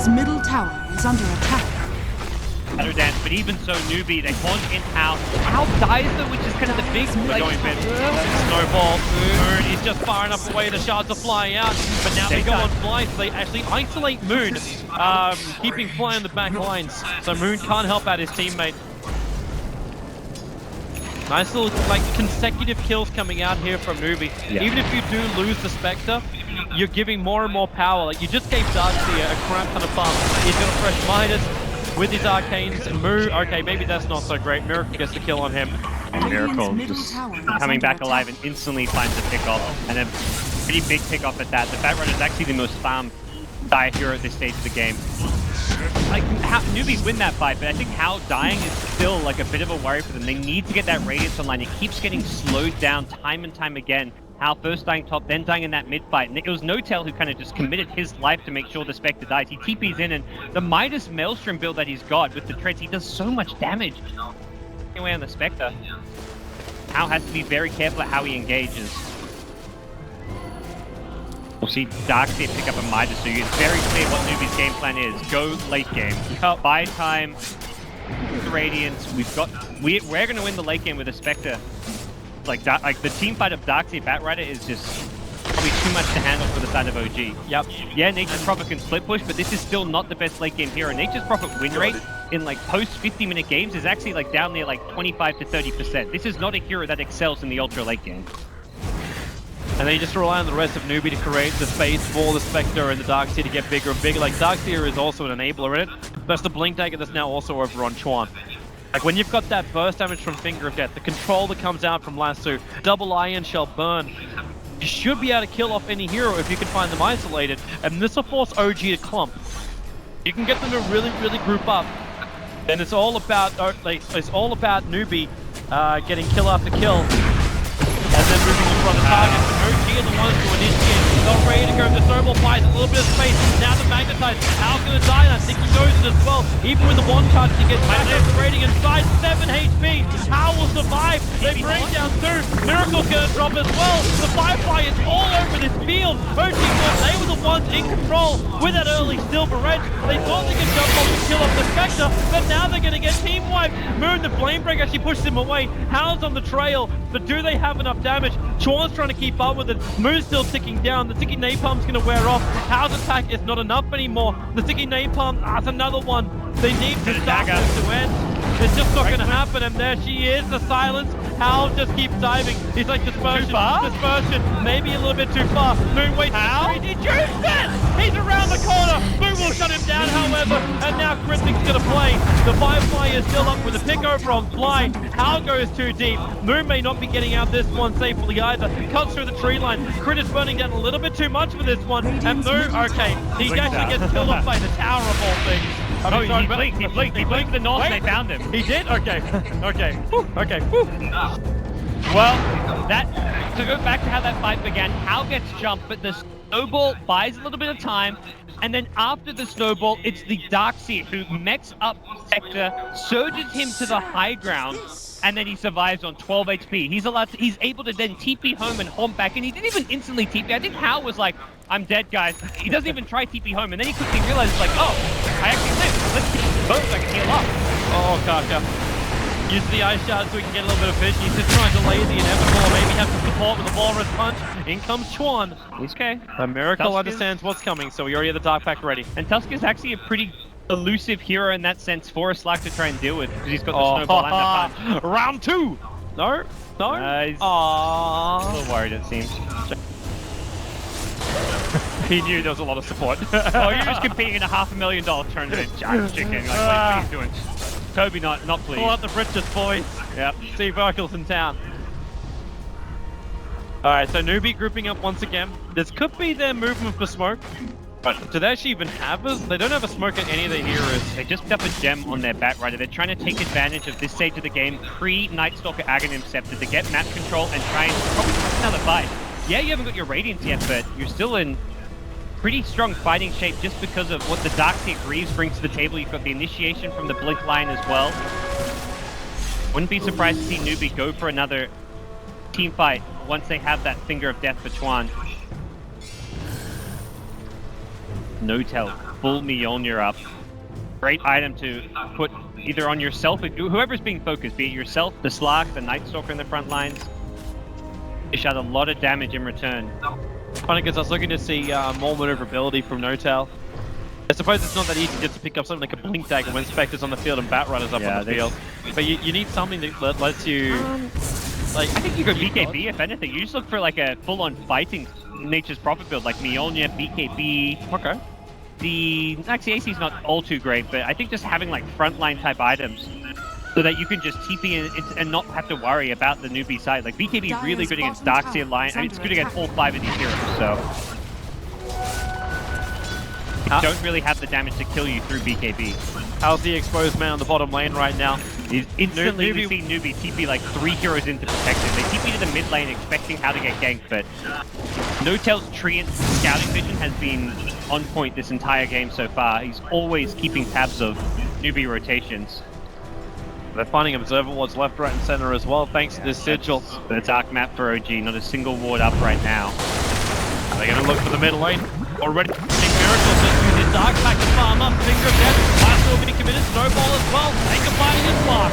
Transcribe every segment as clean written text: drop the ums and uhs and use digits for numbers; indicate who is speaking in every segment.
Speaker 1: middle tower is under attack.
Speaker 2: Shadow Dance, but even so, Newbee, they launch in out Dicer, which is kind of the big
Speaker 3: We're going mid. Snowball. Moon is just far enough away. The shards are flying out, but now they go on fly, so they actually isolate Moon, keeping Fly on the back lines, so Moon can't help out his teammate. Nice little like consecutive kills coming out here from Newbee. Yeah. Even if you do lose the Spectre, you're giving more and more power. Like you just gave Darkseer a crap ton of bump. He's got a fresh Midas with his arcanes. Moo, okay, maybe that's not so great. Miracle gets the kill on him.
Speaker 2: Miracle just coming back alive and instantly finds a pick-off, and a pretty big pick-off at that. The Bat Runner is actually the most farmed Dire hero at this stage of the game. Like, Newbee win that fight, but I think Hao dying is still like a bit of a worry for them. They need to get that Radiance online. It keeps getting slowed down time and time again. Hao first dying top, then dying in that mid fight. And it was No-Tail who kind of just committed his life to make sure the Spectre dies. He TP's in, and the Midas Maelstrom build that he's got with the treads, he does so much damage. Anyway, on the Spectre, Hao has to be very careful at how he engages. We'll see Darkseer pick up a Midas, so it's very clear what Newbee's game plan is. Go late game. Buy time, the Radiance. We're going to win the late game with a Spectre. Like the team fight of Darkseer Batrider is just probably too much to handle for the side of OG. Yep. Yeah, Nature's Prophet can split push, but this is still not the best late game hero. Nature's Prophet win rate in like post 50-minute games is actually like down there like 25 to 30%. This is not a hero that excels in the ultra late game.
Speaker 3: And then you just rely on the rest of Newbee to create the space for the Spectre and the Darkseer to get bigger and bigger. Like, Darkseer is also an enabler in it. That's the Blink Dagger that's now also over on Chuan. Like, when you've got that burst damage from Finger of Death, the control that comes out from Lasso, double Iron Shell burn, you should be able to kill off any hero if you can find them isolated. And this will force OG to clump. You can get them to really, really group up. Then it's all about, Newbee getting kill after kill. And then moving in front of the target. OG are the ones to initiate. Not ready to go. The Snowball flies a little bit of space. Now the Magnetize. Hal's gonna die, and I think he knows it as well. Even with the one charge, he gets back up the rating inside. 7 HP. Hal will survive. They bring down 2. Miracle's gonna drop as well. The Firefly is all over this field. OG thought they were the ones in control with that early Silver Edge. They thought they could jump off and kill off the Spectre, but now they're gonna get team wiped. Moon, the Flame Break actually pushes him away. Hal's on the trail, but do they have enough damage? Chuan's trying to keep up with it. Moon's still ticking down. The sticky napalm's going to wear off. Hal's attack is not enough anymore. The sticky napalm, that's another one. They need to start this to end. It's just not going to happen, and there she is, the silence. Hal just keeps diving. He's like, dispersion, maybe a little bit too far. Moon waits for 3D. Juice it! He's around the corner. Moon will shut him down, however, and now Cryptic's going to play. The Firefly is still up with a pick over on Fly. Hal goes too deep. Moon may not be getting out this one safely either. Cuts through the tree line. Crit is burning down a little bit too much for this one. And Moon, okay, he actually gets killed off by the tower of all things.
Speaker 2: Oh, he blinked to the north and they found him.
Speaker 3: He did? Okay. Okay. Whew. Okay. Whew.
Speaker 2: Well, to go back to how that fight began, Hal gets jumped, but the Snowball buys a little bit of time, and then after the Snowball, it's the Darkseer who mechs up Sector, surges him to the high ground, and then he survives on 12 HP. He's able to then TP home and haunt back, and he didn't even instantly TP. I think Hal was like, I'm dead, guys. He doesn't even try TP home, and then he quickly realizes, like, oh, I actually live. Let's keep both so I can heal up.
Speaker 3: Oh, Kaka. Use the Ice Shard so we can get a little bit of vision. He's just trying to delay the inevitable, or maybe have some support with the Walrus Punch. In comes Chuan.
Speaker 2: He's okay.
Speaker 3: The Miracle understands what's coming, so we already have the Dark Pack ready.
Speaker 2: And Tusk is actually a pretty elusive hero in that sense for a Slack to try and deal with, because he's got the Snowball and the punch.
Speaker 3: Round 2! No? No?
Speaker 2: He's a little worried, it seems.
Speaker 3: He knew there was a lot of support.
Speaker 2: Oh, you're just competing in a $500,000 tournament, Giant Chicken. Like, what are you doing? Kobe, not pleased.
Speaker 3: Pull out the britches, boys.
Speaker 2: Yep.
Speaker 3: See Virgil's in town. Alright, so Newbee grouping up once again. This could be their movement for smoke. But do they actually even have a... They don't have a smoke at any of their heroes.
Speaker 2: They just picked up a gem on their Batrider. They're trying to take advantage of this stage of the game, pre-Nightstalker Aghanim Scepter, to get map control and try and probably take another fight. Yeah, you haven't got your Radiance yet, but you're still in pretty strong fighting shape just because of what the Darkseer Greaves brings to the table. You've got the initiation from the Blink line as well. Wouldn't be surprised to see Newbee go for another team fight once they have that Finger of Death for Chuan. No-Tail full Mjolnir up. Great item to put either on yourself, whoever's being focused, be it yourself, the Slark, the Night Stalker in the front lines. Dish out a lot of damage in return.
Speaker 3: Funny because I was looking to see more maneuverability from Notel. I suppose it's not that easy just to pick up something like a Blink Dagger when Spectre's on the field and Bat Runner's up on the field. But you need something that lets you... like,
Speaker 2: I think you go BKB if anything. You just look for like a full-on fighting Nature's Prophet build, like Mjolnir, BKB.
Speaker 3: Okay.
Speaker 2: Actually, AC is not all too great, but I think just having like frontline type items so that you can just TP and not have to worry about the Newbee side. Like BKB is really good against Darkseer Lion. I mean, it's good against all 5 of these heroes, so... You don't really have the damage to kill you through BKB.
Speaker 3: How's the exposed man on the bottom lane right now?
Speaker 2: He's instantly, we see Newbee TP like 3 heroes into protection. They TP to the mid lane expecting how to get ganked, but Notel's Treant scouting vision has been on point this entire game so far. He's always keeping tabs of Newbee rotations.
Speaker 3: They're finding Observer wards left, right, and center as well, thanks to this sigil.
Speaker 2: The dark map for OG, not a single ward up right now.
Speaker 3: Are they going to look for the middle lane? Already Miracles just using Dark Pack to farm up. Finger of Death, last already committed, Snowball as well. They can find his block.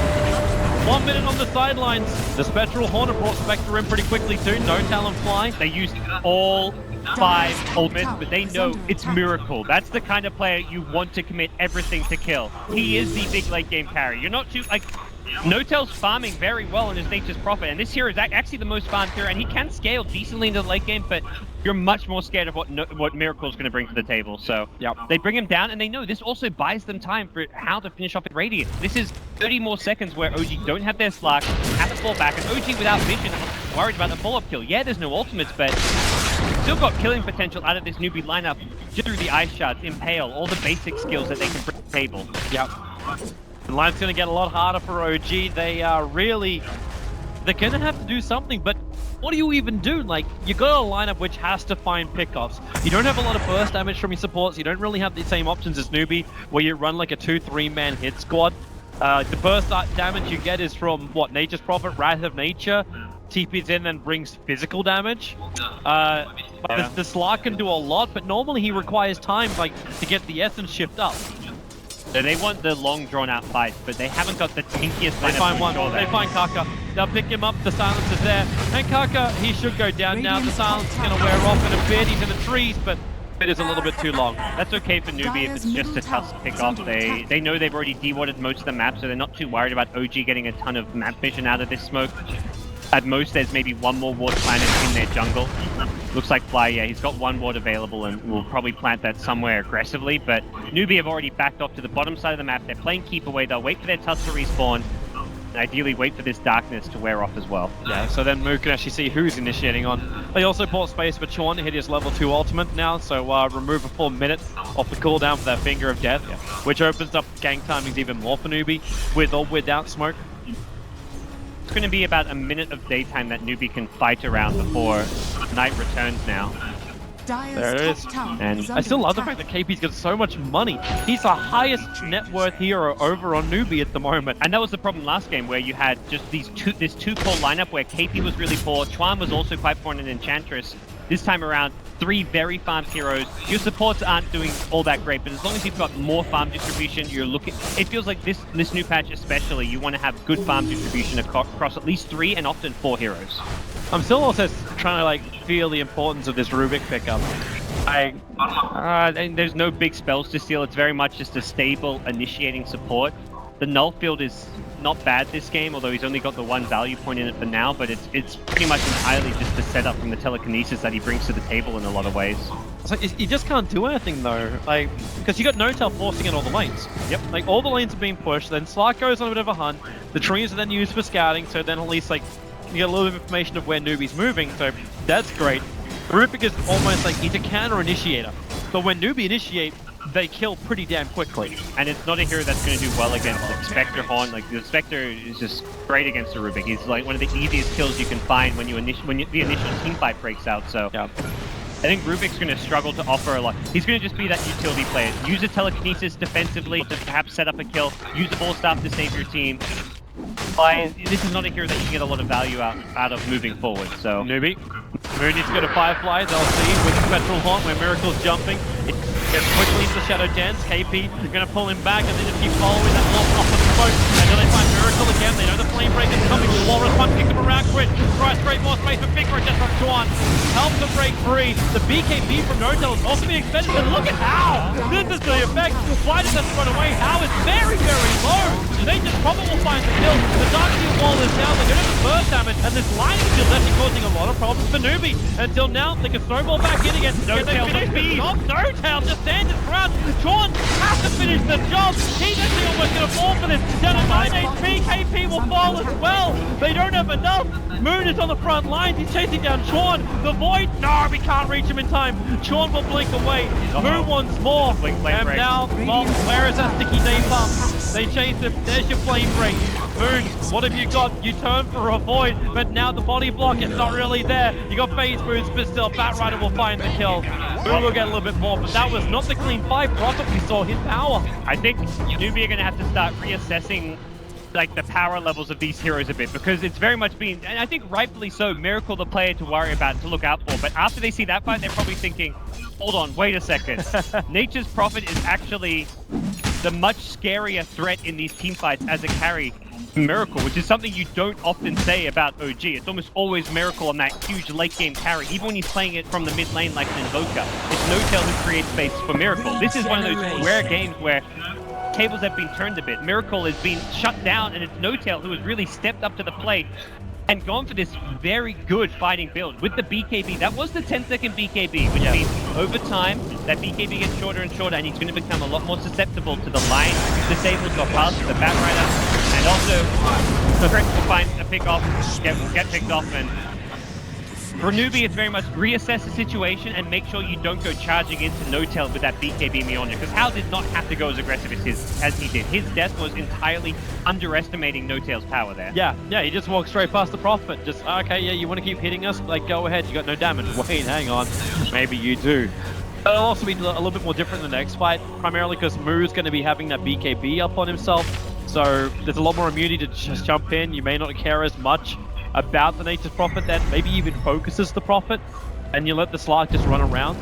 Speaker 3: 1 minute on the sidelines. The Spectral Hornet brought Spectre in pretty quickly too. No Talon Fly.
Speaker 2: They used all 5 ultimates, but they know it's Miracle. That's the kind of player you want to commit everything to kill. He is the big late game carry. You're not too, like, Notel's farming very well in his Nature's Prophet, and this hero is actually the most farmed hero, and he can scale decently into the late game, but you're much more scared of what Miracle's going to bring to the table. So they bring him down, and they know this also buys them time for how to finish off with Radiant. This is 30 more seconds where OG don't have their Slark, have to fall back, and OG without vision, worried about the follow-up kill. Yeah, there's no ultimates, but still got killing potential out of this Newbee lineup just through the Ice Shards, Impale, all the basic skills that they can bring to the table.
Speaker 3: Yep. The line's going to get a lot harder for OG. They are really... They're going to have to do something, but what do you even do? Like, you got a lineup which has to find pickoffs. You don't have a lot of burst damage from your supports. You don't really have the same options as Newbee, where you run like a 2-3 man hit squad. The burst damage you get is from, what, Nature's Prophet, Wrath of Nature. TP's in and brings physical damage. The Slark can do a lot, but normally he requires time, like, to get the essence shift up.
Speaker 2: So they want the long drawn-out fight, but they haven't got the tinkiest.
Speaker 3: They find one. They find Kaka. They'll pick him up. The silence is there, and Kaka, he should go down now. The silence is going to wear off in a bit. He's in the trees, but it is a little bit too long.
Speaker 2: That's okay for Newbee if it's just a tough pick-off. They know they've already de-warded most of the map, so they're not too worried about OG getting a ton of map vision out of this smoke. At most, there's maybe 1 more ward planted in their jungle. Looks like Fly, yeah, he's got 1 ward available and will probably plant that somewhere aggressively, but Newbee have already backed off to the bottom side of the map. They're playing keep away. They'll wait for their tusk to respawn, and ideally wait for this darkness to wear off as well.
Speaker 3: Yeah, so then Mook can actually see who's initiating on. They also bought space for Chorn to hit his level 2 ultimate now, so remove a full minute off the cooldown for that Finger of Death, which opens up gank timings even more for Newbee, with or without smoke.
Speaker 2: It's going to be about a minute of daytime that Newbee can fight around before night returns now.
Speaker 3: There it is. And I still love the fact that KP's got so much money. He's the highest net worth hero over on Newbee at the moment.
Speaker 2: And that was the problem last game, where you had just this 2-core lineup where KP was really poor, Chuan was also quite poor, and an Enchantress. This time around, 3 very farmed heroes. Your supports aren't doing all that great, but as long as you've got more farm distribution, you're looking... It feels like this new patch especially, you want to have good farm distribution across at least 3 and often 4 heroes.
Speaker 3: I'm still also trying to, like, feel the importance of this Rubik pickup.
Speaker 2: There's no big spells to steal. It's very much just a stable initiating support. The null field is not bad this game, although he's only got the 1 value point in it for now, but it's pretty much entirely just the setup from the telekinesis that he brings to the table in a lot of ways.
Speaker 3: It's like, you just can't do anything though, like, because you got Notel forcing in all the lanes.
Speaker 2: Yep.
Speaker 3: Like, all the lanes are being pushed, then Slark goes on a bit of a hunt, the trees are then used for scouting, so then at least, like, you get a little bit of information of where Newbee's moving, so that's great. Rubik is almost like, he's a counter initiator, but when Newbee initiate, they kill pretty damn quickly.
Speaker 2: And it's not a hero that's going to do well against like Spectre Horn. Like, the Spectre is just great against the Rubik. He's like one of the easiest kills you can find when the initial team fight breaks out, so...
Speaker 3: Yeah.
Speaker 2: I think Rubik's going to struggle to offer a lot. He's going to just be that utility player. Use a telekinesis defensively to perhaps set up a kill. Use the ball staff to save your team. This is not a hero that you can get a lot of value out of moving forward, so...
Speaker 3: Newbee. Moon needs to go to Firefly, they'll see with Spectral Haunt where Miracle's jumping. It gets quickly the Shadow Dance. KP gonna pull him back and then just keep following that off of the smoke until they find Miracle again. They know the Flame Break is coming. Walrus Punch kicks him around quick. Tries to create more space for big just from Chuan. Helps to break free. The BKB from Notel is also being extended, but look at how! This is the effect. Why does that run away? How is very, very low. They just probably will find the kill. The Dark Steel wall is down. They're gonna have the burst damage, and this line is still actually causing a lot of problems for Newbee. Until now, they can snowball back in again.
Speaker 2: Notel
Speaker 3: finish the job. Notel just stands his ground. Chuan has to finish the job. He's actually almost gonna fall for this. Down at 9 HP, KP will fall as well. They don't have enough. Moon is on the front lines. He's chasing down Chuan. The Void, no, we can't reach him in time. Chuan will blink away. Moon once more. And now, well, where is that sticky napalm? They chase him. There's your flame break. Moon, what have you got? You turn for a Void, but now the body block is not really there. You got phase boots, but still, Batrider will find the kill. Moon will get a little bit more, but that was not the clean fight. Prophet, we saw his power.
Speaker 2: I think Newbee are going to have to start reassessing like the power levels of these heroes a bit, because it's very much been, and I think rightfully so, Miracle the player to worry about, to look out for. But after they see that fight, they're probably thinking, hold on, wait a second. Nature's Prophet is actually the much scarier threat in these team fights as a carry. Miracle, which is something you don't often say about OG. It's almost always Miracle on that huge late game carry, even when he's playing it from the mid lane like an Invoker. It's Notel who creates space for Miracle. This is one of those rare games where tables have been turned a bit. Miracle has been shut down, and it's Notel who has really stepped up to the plate and gone for this very good fighting build. With the BKB, that was the 10-second BKB, which means over time, that BKB gets shorter and shorter, and he's going to become a lot more susceptible to the line disables or pass to the Batrider, and also Trent will find a pick off, get picked off, and for Newbee, it's very much reassess the situation and make sure you don't go charging into Notel with that BKB Mjolnir, because Hal did not have to go as aggressive as he did. His death was entirely underestimating Notel's power there.
Speaker 3: Yeah, he just walked straight past the Prophet. Just, okay, yeah, you want to keep hitting us? Like, go ahead, you got no damage. Wait, hang on. Maybe you do. It'll also be a little bit more different in the next fight, primarily because Moo's going to be having that BKB up on himself. So there's a lot more immunity to just jump in. You may not care as much about the Nature's Prophet that maybe even focuses the Prophet, and you let the Slark just run around.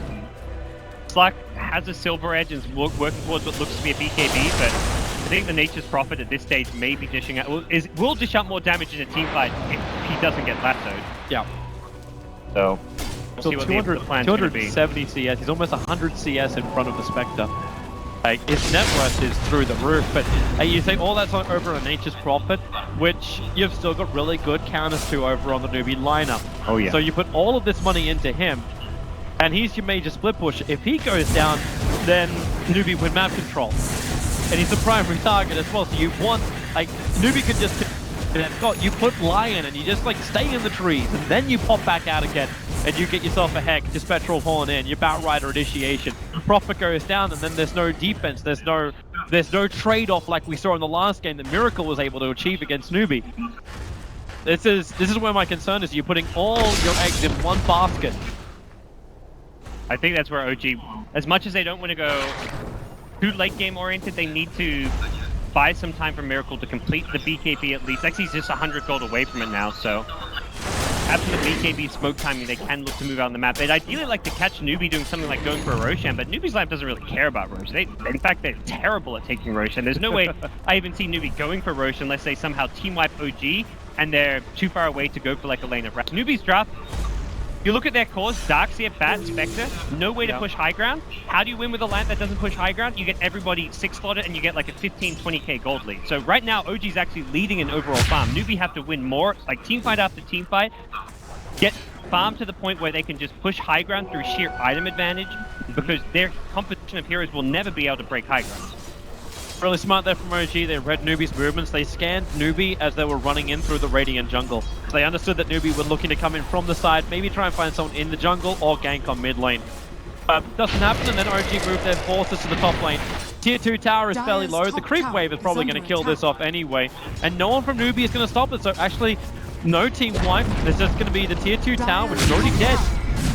Speaker 2: Slark has a silver edge and is working towards what looks to be a BKB, but I think the Nature's Prophet at this stage may be dishing out, will dish out more damage in a team fight if he doesn't get lassoed.
Speaker 3: Yeah.
Speaker 2: So we'll see what the plan's going to be.
Speaker 3: 270 CS, he's almost 100 CS in front of the Spectre. Like, his net worth is through the roof, but you say all that's over on Nature's Prophet, which you've still got really good counters to over on the Newbee lineup.
Speaker 2: Oh yeah.
Speaker 3: So you put all of this money into him, and he's your major split push. If he goes down, then Newbee would map control. And he's the primary target as well, so you want, like, Newbee could just, you put Lion and you just, like, stay in the trees, and then you pop back out again, and you get yourself a Heck, your Spectral Horn in, your Batrider initiation. Prophet goes down, and then there's no defense, there's no trade-off like we saw in the last game that Miracle was able to achieve against Newbee. This is where my concern is. You're putting all your eggs in one basket.
Speaker 2: I think that's where OG, as much as they don't want to go too late game oriented, they need to buy some time for Miracle to complete the BKB at least. Actually, he's just 100 gold away from it now, so after the BKB smoke timing, they can look to move out on the map. They'd ideally like to catch Newbee doing something like going for a Roshan, but Newbee's lineup doesn't really care about Roshan. In fact, they're terrible at taking Roshan. There's no way I even see Newbee going for Roshan unless they somehow team wipe OG and they're too far away to go for like a lane of Wrath. Newbee's draft, you look at their cores, Darkseer, Bat, Spectre, no way to push high ground. How do you win with a land that doesn't push high ground? You get everybody 6-slotted and you get like a 15, 20k gold lead. So right now, OG's actually leading in overall farm. Newbee have to win more, like team fight after team fight, get farm to the point where they can just push high ground through sheer item advantage, because their competition of heroes will never be able to break high ground.
Speaker 3: Really smart there from OG. They read Newbee's movements. They scanned Newbee as they were running in through the Radiant jungle. They understood that Newbee were looking to come in from the side, maybe try and find someone in the jungle or gank on mid lane. Doesn't happen, and then OG moved their forces to the top lane. Tier 2 tower is fairly low. The creep wave is probably going to kill this off anyway, and no one from Newbee is going to stop it. So actually, no team wipe. There's just going to be the Tier 2 tower, which is already dead.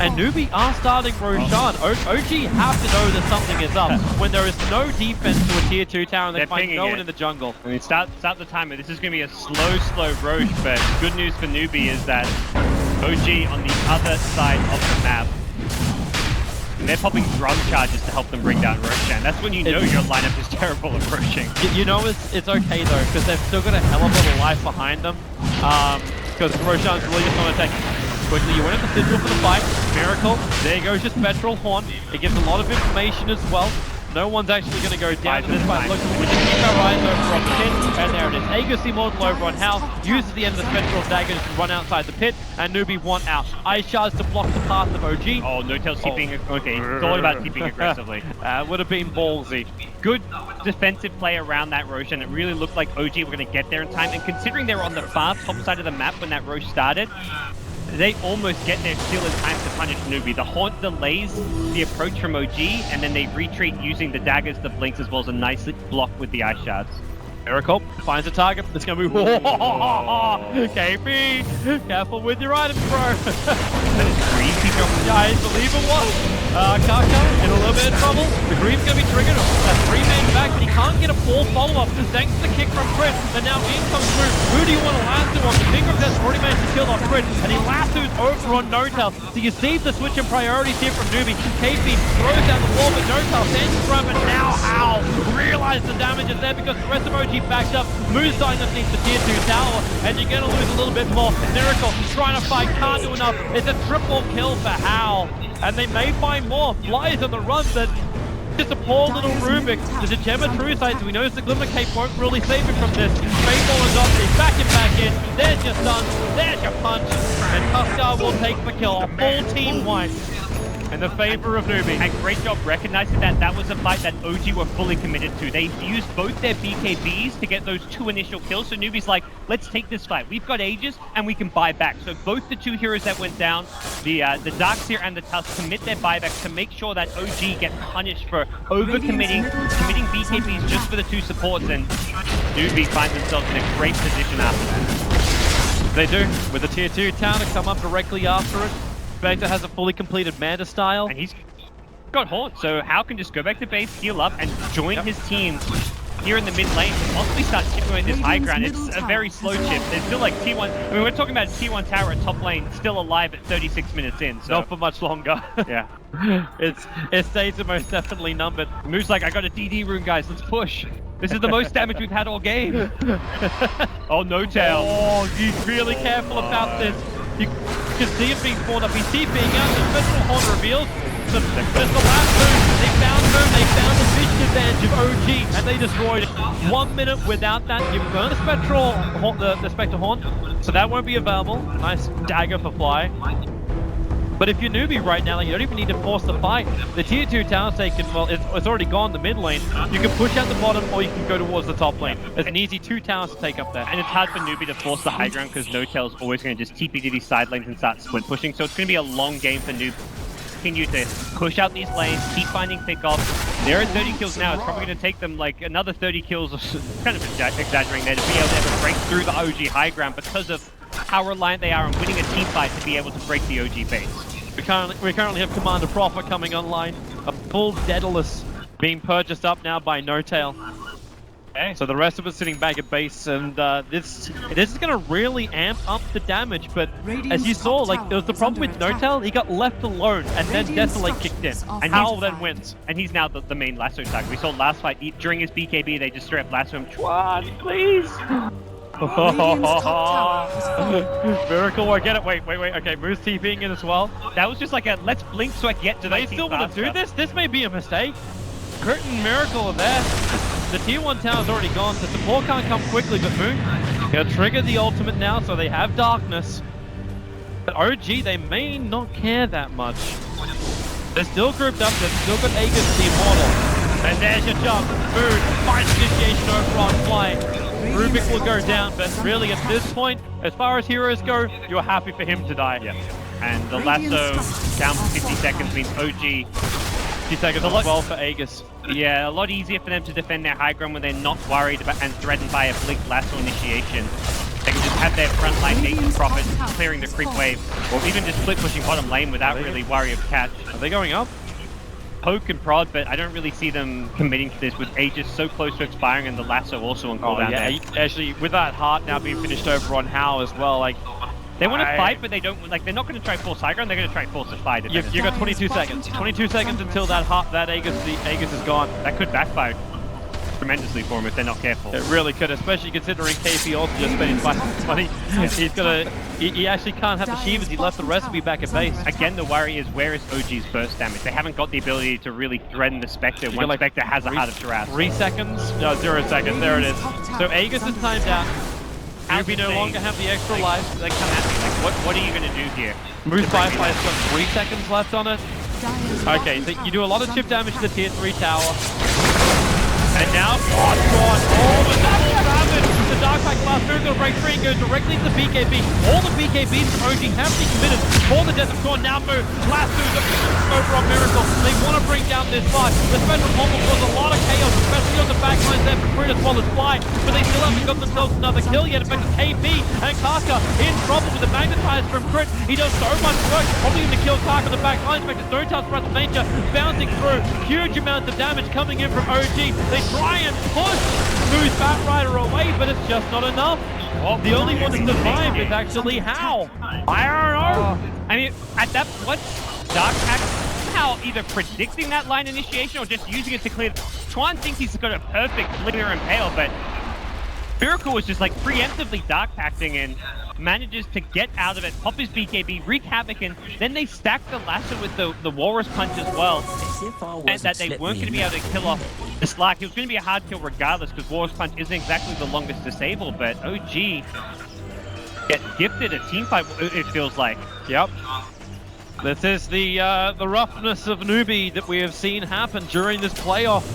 Speaker 3: And Newbee are starting Roshan. OG have to know that something is up when there is no defense to a Tier 2 tower and they find no one in the jungle.
Speaker 2: I mean, start the timer. This is going to be a slow Rosh, but good news for Newbee is that OG on the other side of the map They're popping drum charges to help them bring down Roshan. That's when you know your lineup is terrible at Roshing.
Speaker 3: You know it's okay though, because they've still got a hell of a lot of life behind them. Because Roshan's really just going to take quickly. You went at the Sigil for the fight. Miracle. There goes your Spectral Horn. It gives a lot of information as well. No one's actually going to go down to this fight. Look, we just keep our eyes over on the pit, and there it is. Aegis Immortal over on Hal, uses the end of the Spectral Dagger to run outside the pit, and Newbee one out. Ice Shards to block the path of OG.
Speaker 2: Oh, No-Tail's keeping... Okay, it's all about keeping aggressively.
Speaker 3: Would have been ballsy.
Speaker 2: Good defensive play around that Rosh, and it really looked like OG were going to get there in time, and considering they were on the far top side of the map when that Rosh started, they almost get there still in time to punish Newbee. The Haunt delays the approach from OG, and then they retreat using the daggers, the blinks, as well as a nice block with the Ice Shards.
Speaker 3: Miracle finds a target. It's going to move. KP, careful with your items, bro.
Speaker 2: That is Green.
Speaker 3: Yeah, I believe it was. Kaka in a little bit of trouble. The Green's going to be triggered. A 3-man back, but he can't get a full follow-up. Thanks to the kick from Crit. And now in comes through. Who do you want to lasso on? The finger of that's already managed to kill off Crit. And he lassos over on No-Tail. So you see the switch in priorities here from Newbee. KP throws down the wall, but No-Tail stands in front. And now Hal realizes the damage is there because the rest of OG backed up. Moose dying underneath the tier 2 tower. And you're going to lose a little bit more. Miracle trying to fight, can't do enough. It's a triple kill for Hal. And they may find more. Flies on the run, but just a poor little Rubik. There's a gem of true sight, so we know the Glimmer Cape won't really save him from this. Faithful is up, he's back in. There's your stun, there's your punch. And Tuskar will take the kill. A full team wipe in the favor of Newbee.
Speaker 2: And great job recognizing that that was a fight that OG were fully committed to. They used both their BKBs to get those 2 initial kills. So Newbee's like, let's take this fight. We've got Aegis and we can buy back. So both the 2 heroes that went down, the Darkseer and the Tusk, commit their buybacks to make sure that OG get punished for committing BKBs just for the 2 supports. And Newbee finds themselves in a great position after that.
Speaker 3: They do, with the tier 2 town to come up directly after it. Vector has a fully completed Manta style.
Speaker 2: And he's got Haunt, so Hal can just go back to base, heal up, and join his team here in the mid lane to possibly start chipping away this high ground. It's a very slow chip. There's still like T1, I mean, we're talking about T1 tower at top lane, still alive at 36 minutes in. So.
Speaker 3: Not for much longer.
Speaker 2: Yeah.
Speaker 3: It stays most definitely numbered.
Speaker 2: Move's like, I got a DD rune, guys, let's push. This is the most damage we've had all game. Oh, No-Tail.
Speaker 3: Oh, he's really careful about this. You can see him being spawned up. He's TPing out. The Spectral Horn reveals the last move. They found him. They found the vision advantage of OG, and they destroyed it. 1 minute without that. You burn the Spectral Horn, the Spectral Horn, so that won't be available. Nice dagger for Fly. But if you're Newbee right now, like, you don't even need to force the fight. The tier 2 tower's taken, well, it's already gone the mid lane. You can push out the bottom or you can go towards the top lane. It's an easy 2 towers to take up there.
Speaker 2: And it's hard for Newbee to force the high ground because No-Tail's always going to just TP to these side lanes and start split pushing. So it's going to be a long game for Newbee. Continue to push out these lanes, keep finding pickoffs. They're at 30 kills now. It's probably going to take them like another 30 kills, kind of exaggerating there, to be able to ever break through the OG high ground because of how reliant they are on winning a team fight to be able to break the OG base.
Speaker 3: We currently have Commander Prophet coming online. A full Daedalus being purchased up now by No-Tail. Okay. So the rest of us sitting back at base, and this is going to really amp up the damage. But as you saw, like, there was the problem with No-Tail. He got left alone, and then Desolate kicked in. And Hal then wins.
Speaker 2: And he's now the main lasso target. We saw last fight, during his BKB, they just straight up lasso him. Chuan, please!
Speaker 3: Miracle, I get it. Wait. Okay, Moose TPing in as well.
Speaker 2: That was just like a let's blink so I can get to
Speaker 3: They still want to do this? This may be a mistake. Crit and Miracle are there. The tier 1 tower's already gone. The support can't come quickly, but Moon gonna trigger the ultimate now, so they have darkness. But OG, they may not care that much. They're still grouped up. They've still got Aegis the Immortal. And there's your jump. Moon finds initiation over on Fly. Rubik will go down, but really at this point, as far as heroes go, you're happy for him to die.
Speaker 2: Yeah. And the lasso down for 50 seconds means OG.
Speaker 3: 50 seconds as well for Aegis.
Speaker 2: Yeah, a lot easier for them to defend their high ground when they're not worried about and threatened by a blink lasso initiation. They can just have their front line Nathan Prophet clearing the creep wave, or even just split pushing bottom lane without really worry of catch.
Speaker 3: Are they going up?
Speaker 2: Poke and prod, but I don't really see them committing to this with Aegis so close to expiring and the lasso also on cooldown.
Speaker 3: Yeah, actually with that heart now being finished over on Hal as well, like
Speaker 2: They want to fight, but they don't, like, they're not going to try force high ground, they're going to try force a fight.
Speaker 3: You've got 22 seconds. 22 seconds until that Aegis is gone.
Speaker 2: That could backfire tremendously for him if they're not careful.
Speaker 3: It really could, especially considering KP also just spent his money. He actually can't have the Shivas, he left the recipe back at base.
Speaker 2: Again, the worry is where is OG's burst damage? They haven't got the ability to really threaten the Spectre when like Spectre has a Heart of Taras.
Speaker 3: 3 seconds? No, 0 seconds, there it is. So Aegis is timed out. Newbee no longer have the extra life.
Speaker 2: They come at me, like, what are you going to do here?
Speaker 3: Moose Firefly's got 3 seconds left on it. Okay, so you do a lot of chip damage to the tier 3 tower. And now, oh god, the double damage! The Dark Pack Blast Miracle break free and goes directly to the BKB. All the BKBs from OG have been committed for the Death of Corn. Now move, Blast over on Miracle. They want to bring down this fight. The special combo was a lot of chaos, especially on the backlines there for Crit as well as Fly. But they still haven't got themselves another kill yet. In fact, KP and Karka in trouble with the Magnetizer from Crit. He does so much work, probably going to kill Karka on the backlines. In fact, the Stone Touch Breath of Nature bouncing through. Huge amounts of damage coming in from OG. They try and push Smooth Bat Rider away, but it's just not enough. The only one to survive is actually How. I don't know.
Speaker 2: I mean, at that point, Dark Pack somehow either predicting that line initiation or just using it to clear. Chuan thinks he's got a perfect clear and pale, but Miracle was just like preemptively Dark Packing and manages to get out of it, pop his BKB, wreak havoc, and then they stack the lasso with the Walrus Punch as well. And that they weren't going to be able to kill off the Slack. It was going to be a hard kill regardless because Walrus Punch isn't exactly the longest disable, but OG get gifted a team fight, it feels like.
Speaker 3: Yep. This is the roughness of Newbee that we have seen happen during this playoff.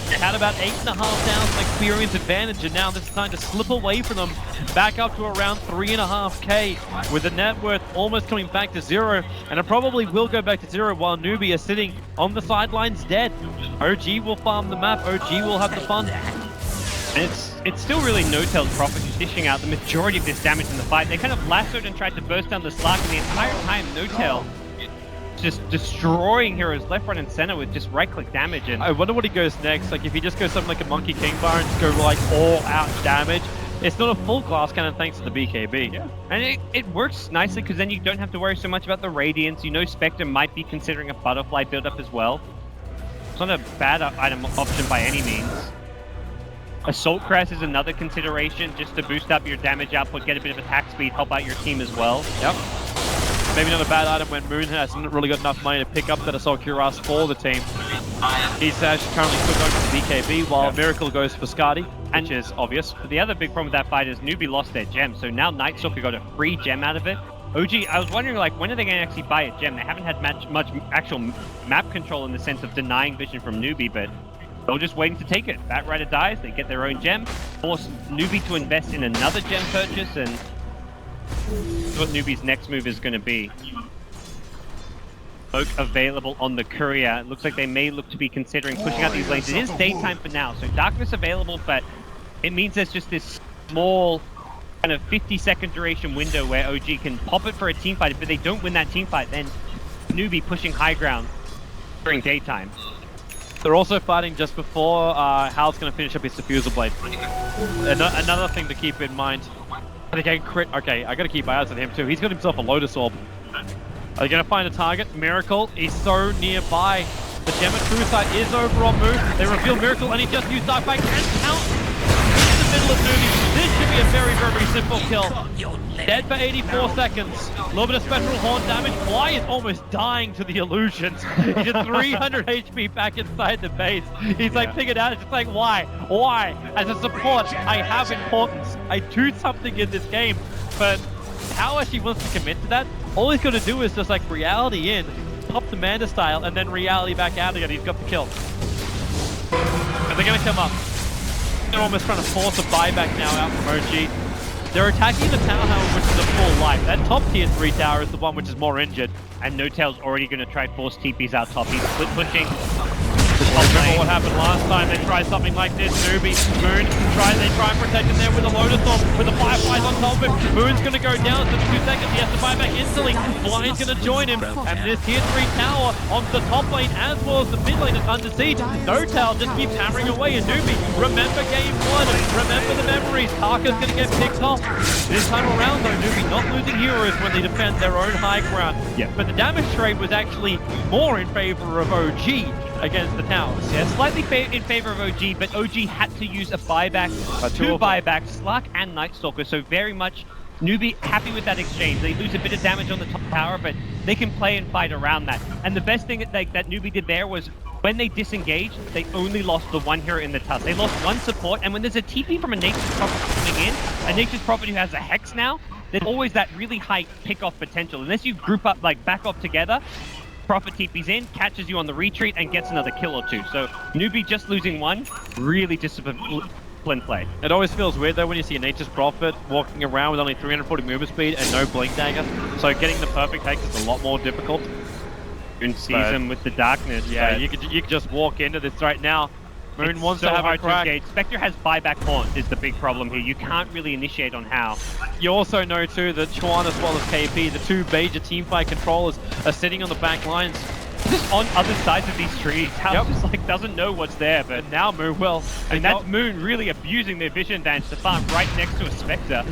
Speaker 3: They had about 8,500 experience advantage, and now this is time to slip away from them, back up to around 3.5k, with the net worth almost coming back to 0, and it probably will go back to 0 while Newbee is sitting on the sidelines dead. OG will farm the map, OG will have the fun.
Speaker 2: And it's still really No-Tail's Prophet who's dishing out the majority of this damage in the fight. They kind of lassoed and tried to burst down the Slack, and the entire time No-Tail just destroying heroes left, right, and center with just right-click damage. And
Speaker 3: I wonder what he goes next. Like if he just goes something like a Monkey King Bar and just go like all-out damage, it's not a full glass cannon thanks to the BKB.
Speaker 2: Yeah, and it works nicely because then you don't have to worry so much about the Radiance. You know Spectre might be considering a Butterfly build-up as well. It's not a bad item option by any means. Assault Crest is another consideration just to boost up your damage output, get a bit of attack speed, help out your team as well.
Speaker 3: Yep. Maybe not a bad item when Moon hasn't really got enough money to pick up that Assault Cuirass for the team. He's actually currently still going for the BKB while Miracle goes for Skadi, which is obvious.
Speaker 2: But the other big problem with that fight is Newbee lost their gem, so now Nightstalker got a free gem out of it. OG, I was wondering, like, when are they going to actually buy a gem? They haven't had much actual map control in the sense of denying vision from Newbee, but they're just waiting to take it. Bat Rider dies, they get their own gem, force Newbee to invest in another gem purchase, and what Newbee's next move is going to be. Smoke available on the courier. It looks like they may look to be considering pushing out these lanes. It is daytime for now, so darkness available, but it means there's just this small kind of 50-second duration window where OG can pop it for a team fight. If they don't win that team fight, then Newbee pushing high ground during daytime.
Speaker 3: They're also fighting just before Hal's going to finish up his Diffusal Blade. Another thing to keep in mind. Okay, Crit. Okay, I got to keep my eyes on him too. He's got himself a Lotus Orb. Are they going to find a target? Miracle is so nearby. The gem at True Sight is over on Moon. They reveal Miracle and he just used Dark Bite and count in the middle of Newbee. This should be a very, very simple kill. Dead for 84 seconds. A little bit of Spectral Horn damage. Fly is almost dying to the illusions. He's at 300 HP back inside the base. He's like, figured out. It's just like, why? Why? As a support, I have importance. I do something in this game. But how actually wants to commit to that? All he's going to do is just like reality in, pop the Manda style, and then reality back out again. He's got the kill. But they're going to come up. They're almost trying to force a buyback now out from OG. They're attacking the tower, however, which is a full life. That top tier 3 tower is the one which is more injured.
Speaker 2: And No-Tail's already going to try force TPs out top. He's split pushing.
Speaker 3: The Remember what happened last time? They tried something like this. Newbee, Moon, they try and protect him there with a Lotus Orb, with the Fireflies on top of him. Moon's going to go down for 2 seconds. He has to buy back instantly. Blind's going to join him. And this tier 3 tower onto the top lane as well as the mid lane is under siege. No-Tail just keeps hammering away. And Newbee, remember game 1. Remember the memories. Tarka's going to get picked off. This time around though, Newbee not losing heroes when they defend their own high ground. Yeah. But the damage trade was actually more in favor of OG against the towers.
Speaker 2: Yeah, slightly in favor of OG, but OG had to use a buyback, 2 buybacks, Slark and Night Stalker, so very much Newbee happy with that exchange. They lose a bit of damage on the top tower, but they can play and fight around that. And the best thing that Newbee did there was when they disengaged, they only lost the 1 hero in the tuss. They lost 1 support, and when there's a TP from a Nature's Prophet coming in, a Nature's Prophet who has a Hex now, there's always that really high pick-off potential. Unless you group up, like back off together, Prophet TP's in, catches you on the retreat, and gets another kill or 2. So Newbee just losing 1, really disciplined play.
Speaker 3: It always feels weird though when you see a Nature's Prophet walking around with only 340 movement speed and no Blink Dagger. So getting the perfect Hex is a lot more difficult.
Speaker 2: Moon sees him with the darkness.
Speaker 3: Yeah, you could just walk into this right now. Moon wants to have a crack.
Speaker 2: Spectre has buyback haunt is the big problem here. You can't really initiate on how.
Speaker 3: You also know too that Chuan as well as KP, the 2 major teamfight controllers, are sitting on the back lines.
Speaker 2: Just on other sides of these trees. Hal just like doesn't know what's there, but
Speaker 3: now Moon will.
Speaker 2: And that's Moon really abusing their vision advantage to farm right next to a Spectre.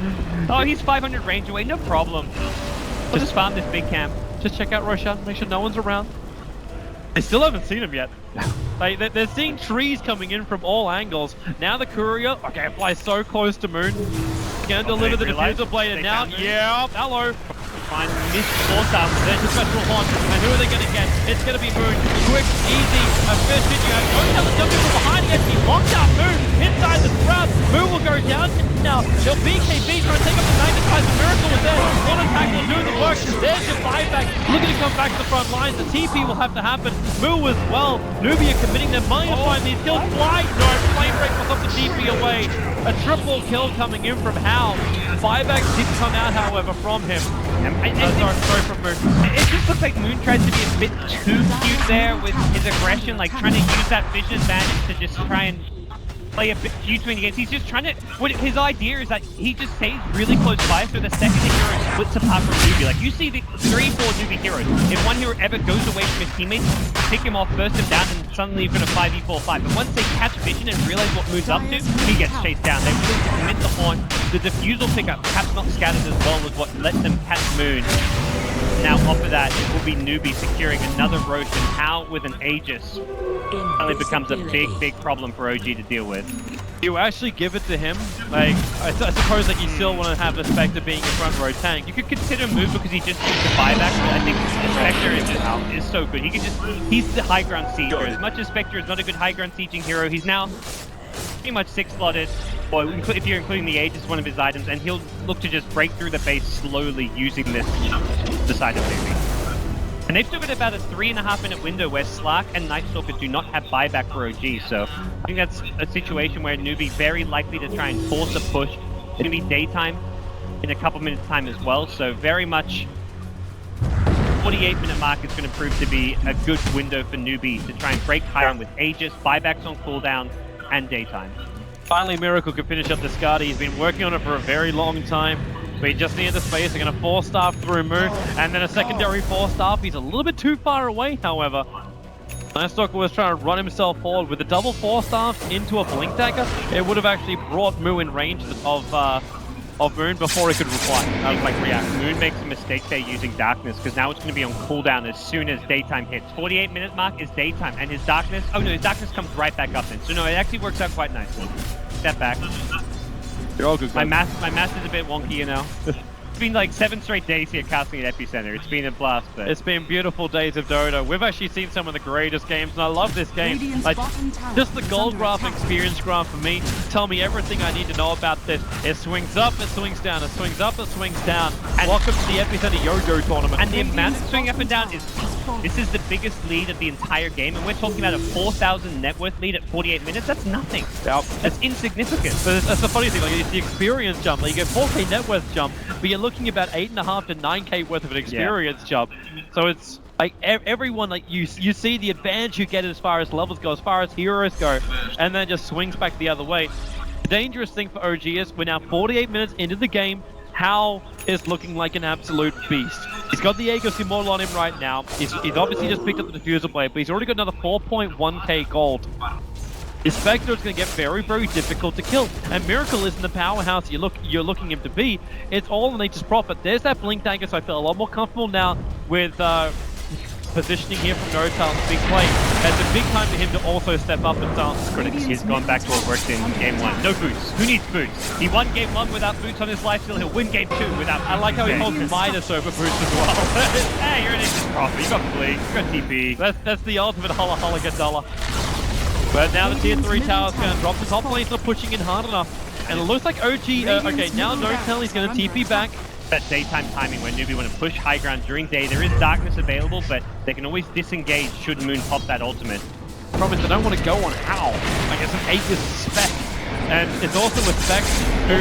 Speaker 2: Oh, he's 500 range away, no problem. Just farm this big camp.
Speaker 3: Just check out Roshan, make sure no one's around. They still haven't seen him yet. Like, they're seeing trees coming in from all angles. Now the courier, okay, flies so close to Moon. Gonna deliver the diffuser blade, and now, hello.
Speaker 2: Find this Force-Up.
Speaker 3: There's a special haunt, and who are they gonna get? It's gonna be Moon. Quick, easy, efficient. You have no jumping from behind against me. Locked out Moon inside the crowd. Moon will go down now. They'll BKB trying to take up the Magnetizer. The Miracle was there. One attack will do the work. There's your buyback. Looking to come back to the front lines. The TP will have to happen. Moo as well. Newbee are committing their money to find these kills. Fly! No, Flame Break will stop the TP away. A triple kill coming in from Hal. Buyback did come out, however, from him. Sorry from Moon.
Speaker 2: It just looks like Moon tries to be a bit too cute there with his aggression, like trying to use that vision advantage to just try and play a bit cute between the games. He's just trying to, his idea is that he just stays really close by, so the second the hero splits apart from Newbee. Like you see the 3-4 Newbee heroes. If one hero ever goes away from his teammates, pick him off, burst him down, and suddenly you're going to 5v4 fight. But once they catch vision and realize what Moon's up to, he gets chased down. They really commit the haunt. The diffusal pickup, perhaps not scattered as well, was what let them catch Moon. Now off of that, it will be Newbee securing another Roshan. How with an Aegis suddenly becomes a big problem for OG to deal with.
Speaker 3: You actually give it to him, like, I suppose like you still want to have the Spectre being a front row tank.
Speaker 2: You could consider a move because he just used the buyback, but I think the Spectre is so good. He can just, he's the high ground sieger. As much as Spectre is not a good high ground sieging hero, he's now pretty much 6-slotted, or if you're including the Aegis, one of his items, and he'll look to just break through the base slowly using this decisively. And they've still got about a 3.5-minute window where Slark and Night Stalker do not have buyback for OG, so I think that's a situation where Newbee very likely to try and force a push. It's going to be daytime in a couple minutes time as well, so very much 48-minute mark is going to prove to be a good window for Newbee to try and break high on with Aegis, buybacks on cooldown, and daytime.
Speaker 3: Finally, Miracle can finish up the Skadi. He's been working on it for a very long time. We just near the space. They're going to 4-staff through Moon, and then a secondary 4-staff. He's a little bit too far away, however. Night Stalker was trying to run himself forward with the double 4-staffs into a Blink Dagger. It would have actually brought Moon in range of Moon before he could react.
Speaker 2: Moon makes a mistake there using Darkness, because now it's going to be on cooldown as soon as daytime hits. 48-minute mark is daytime, and his Darkness, his Darkness comes right back up then. So no, it actually works out quite nicely. Step back.
Speaker 3: You're all good,
Speaker 2: my math is a bit wonky, you know. It's been like 7 straight days here casting at Epicenter. It's been a blast. But
Speaker 3: it's been beautiful days of Dota. We've actually seen some of the greatest games, and I love this game. Like, just the gold graph experience graph for me. Tell me everything I need to know about this. It swings up, it swings down, it swings up, it swings down. And welcome to the Epicenter Yo-Yo tournament.
Speaker 2: And the amount of swing up and down is, this is the biggest lead of the entire game, and we're talking about a 4,000 net worth lead at 48 minutes. That's nothing.
Speaker 3: Yep.
Speaker 2: That's insignificant.
Speaker 3: But that's the funny thing, like, it's the experience jump. Like, you get 4k net worth jump, but you're looking about 8.5 to 9k worth of an experience jump. So it's Like everyone, like you see the advantage you get as far as levels go, as far as heroes go, and then it just swings back the other way. The dangerous thing for OG is we're now 48 minutes into the game. Hal is looking like an absolute beast. He's got the Aegis Immortal on him right now. He's obviously just picked up the Diffuser Blade, but he's already got another 4.1k gold. His Spectre is going to get very, very difficult to kill. And Miracle isn't the powerhouse you're looking him to be. It's all in Nature's Prophet. There's that Blink Dagger, so I feel a lot more comfortable now with positioning here from Notal to big play. It's a big time for him to also step up and silence critics.
Speaker 2: He's gone back to what worked in game 1. No boots. Who needs boots? He won game 1 without boots on his lifesteal. He'll win game 2 without.
Speaker 3: I like how he holds Midas over boots as well.
Speaker 2: Hey, you're an instant prophet. You got Blink. You got TP.
Speaker 3: That's the ultimate holla holla get dollar. But now the tier 3 tower's going to drop. The top lane's not pushing in hard enough. And it looks like OG, okay, now Notel is going to TP back.
Speaker 2: That daytime timing when Newbee want to push high ground during day. There is darkness available, but they can always disengage should Moon pop that ultimate.
Speaker 3: The problem is they don't want to go on Hal. Like it's an Aegis spec. And it's also a spec who...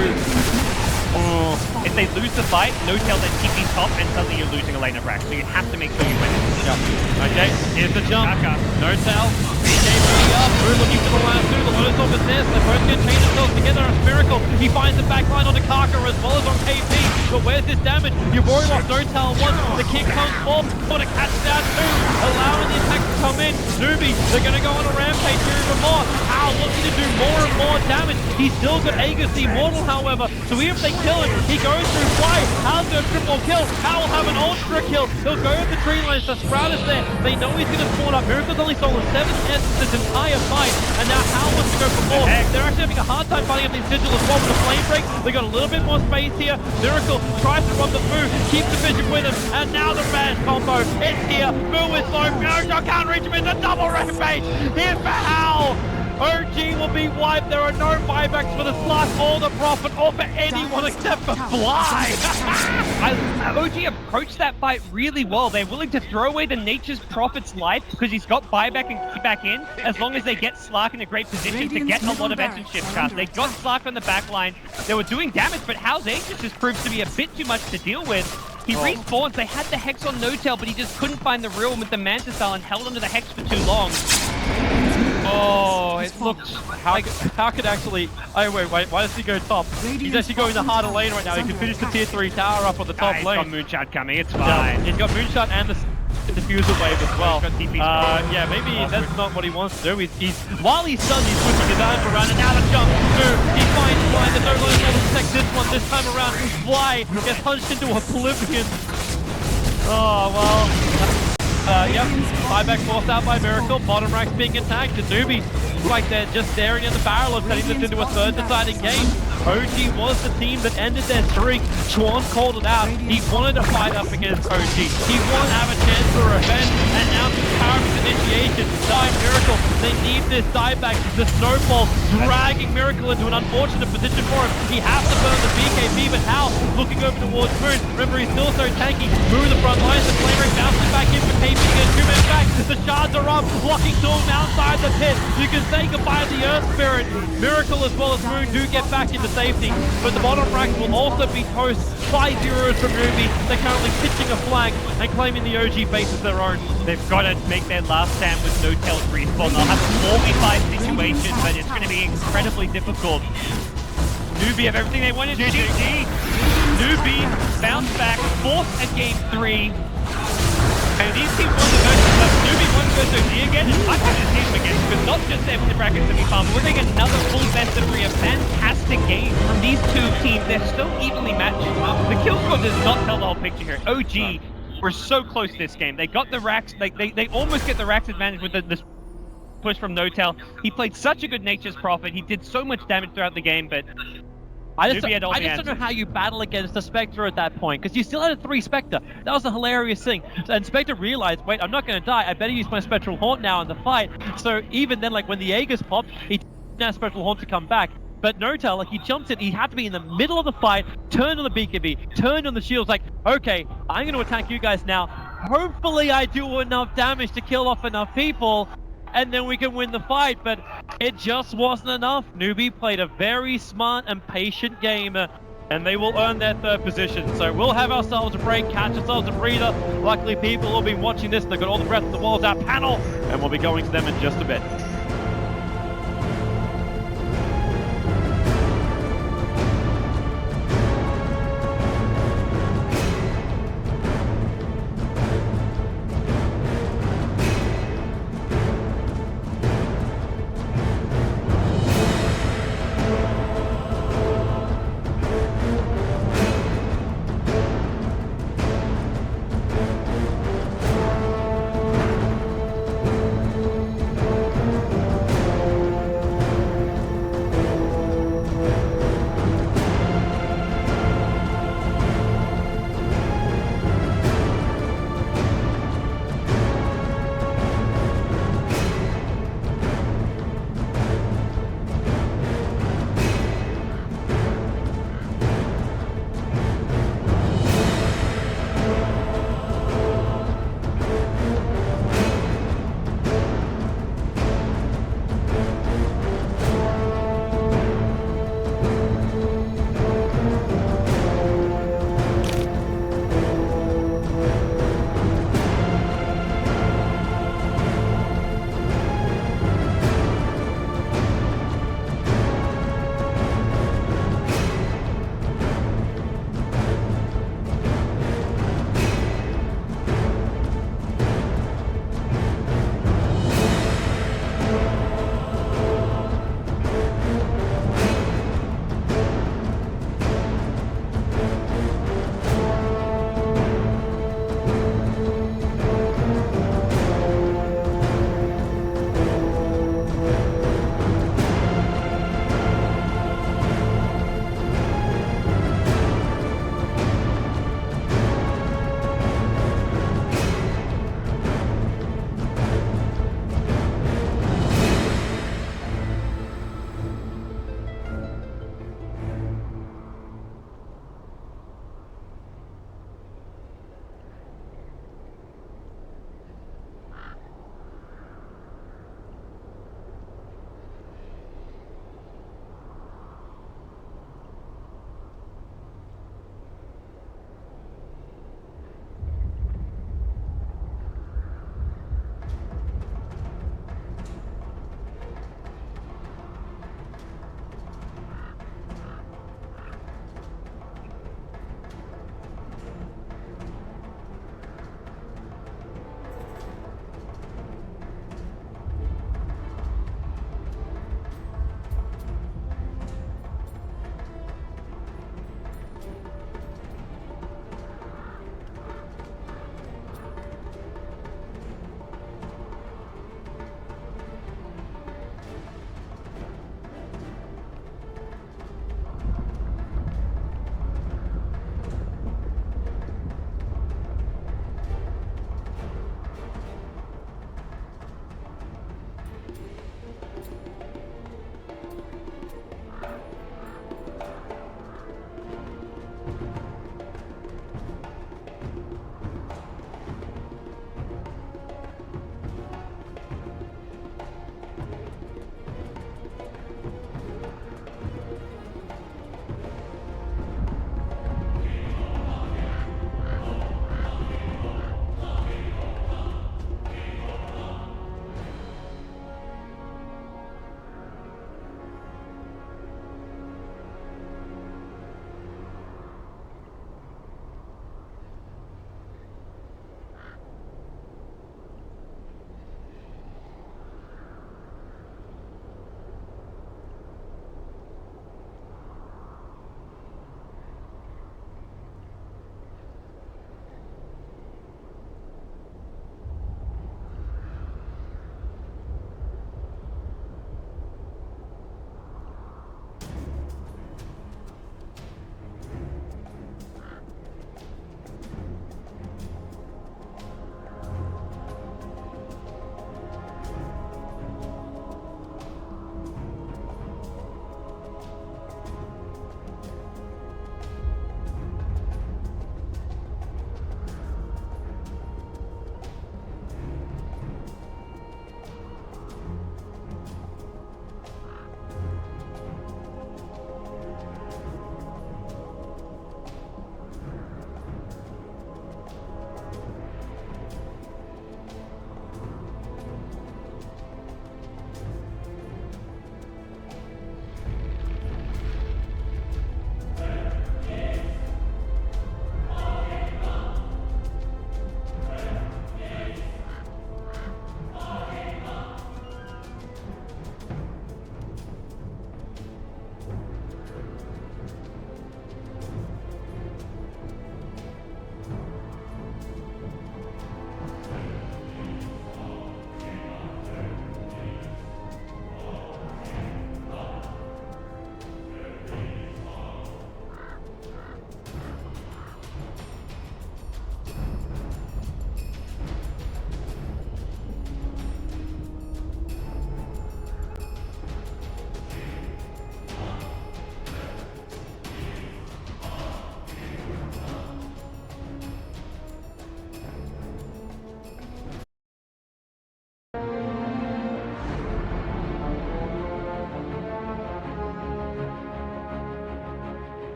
Speaker 2: if they lose the fight, Notel then TP top and suddenly you're losing a lane of rack. So you have to make sure you win it.
Speaker 3: Yep. Okay, here's the jump. Notel, BJP up. We're looking for the last two. The Lotus Orb is this. They're both going to chain themselves together as Miracle. He finds the backline on the Kaka as well as on KP. But where's this damage? You've already lost Notel once. The kick comes off. Want to catch down two. Allowing the attack to come in. Newbee, they're going to go on a rampage here even more. Hal looking to do more and more damage. He's still got Aegis the Immortal, however. So even if they kill him, he goes through fly. Hal's going to triple kill. Hal will have an ultra kill. He'll go with the tree lines. The Sprout is there. They know he's going to spawn up. Miracle's only stolen 7 S's this entire fight. And now Hal wants to go for more. They're actually having a hard time fighting up these Sigil as well with the flame break. They got a little bit more space here. Miracle tries to run the Moo, keeps the vision with him. And now the Raz combo. It's here. Moo is low. Miracle can't reach him. It's a double rampage. Here for Hal. OG will be wiped. There are no buybacks for the Slut or the Prophet or for anyone except for Fly.
Speaker 2: OG approached that fight really well. They're willing to throw away the Nature's Prophet's life because he's got buyback and keep back in as long as they get Slark in a great position to get a lot of essence shift cast. They got Slark on the back line. They were doing damage, but Hal's Aegis just proves to be a bit too much to deal with. He respawns. They had the Hex on Notel, but he just couldn't find the real with the Manta Style and held onto the Hex for too long.
Speaker 3: Oh, it looks... How could actually... Oh, wait, why does he go top? He's actually going the harder lane right now. He can finish the tier 3 tower up on the top lane.
Speaker 2: He's got Moonshot coming, it's fine.
Speaker 3: Yeah, he's got Moonshot and the Diffuser Wave as well. Yeah, maybe that's not what he wants to do. While he's done, he's pushing his arms around, and now the jump through. He finds Fly. There's no Lotus Orb to protect this one. This time around, Fly gets punched into oblivion. Oh, well... yep, buyback forced out by Miracle, bottom rack's being attacked, and Newbee like they're just staring in the barrel of setting this into a third deciding game. OG was the team that ended their streak. Chuan called it out. He wanted to fight up against OG. He wanted to have a chance for revenge, and now the powerful initiation by Miracle. They need this dieback. The snowball dragging Miracle into an unfortunate position for him. He has to burn the BKB, but Hal looking over towards Moon. Remember, he's still so tanky. Moon the front lines, the flame rate bouncing back in for KP. Again, 2 men back. The shards are up, blocking Storm outside the pit. You can say goodbye to the Earth Spirit. Miracle as well as Moon do get back into safety, but the bottom rank will also be toast. 5 heroes from Newbee. They're currently pitching a flag and claiming the OG base as their own.
Speaker 2: They've got to make their last stand with Notel's respawn. They'll have a 4v5 situation, but it's going to be incredibly difficult. Newbee have everything they wanted. GG. Newbee bounced back, forced a game 3. And these teams won the versus Newbee won versus OG again. I'm happy to see them again because not just them in the bracket semi-final, we're getting another full best of 3, a fantastic game from these two teams. They're so evenly matched. The kill score does not tell the whole picture here. OG were so close this game. They got the racks, they almost get the racks advantage with this push from Notel. He played such a good Nature's Prophet. He did so much damage throughout the game, but
Speaker 3: I just don't know how you battle against the Spectre at that point, because you still had a 3 Spectre. That was a hilarious thing. And Spectre realized, wait, I'm not going to die. I better use my Spectral Haunt now in the fight. So even then, like when the Aegis popped, he didn't have Spectral Haunt to come back. But Notel, like he jumped it, he had to be in the middle of the fight, turned on the BKB, turned on the shields, like, okay, I'm going to attack you guys now. Hopefully I do enough damage to kill off enough people, and then we can win the fight, but it just wasn't enough. Newbee played a very smart and patient game. and they will earn their third position. So we'll have ourselves a break, catch ourselves a breather. Luckily, people will be watching this. They've got all the breath of the world's our panel, and we'll be going to them in just a bit.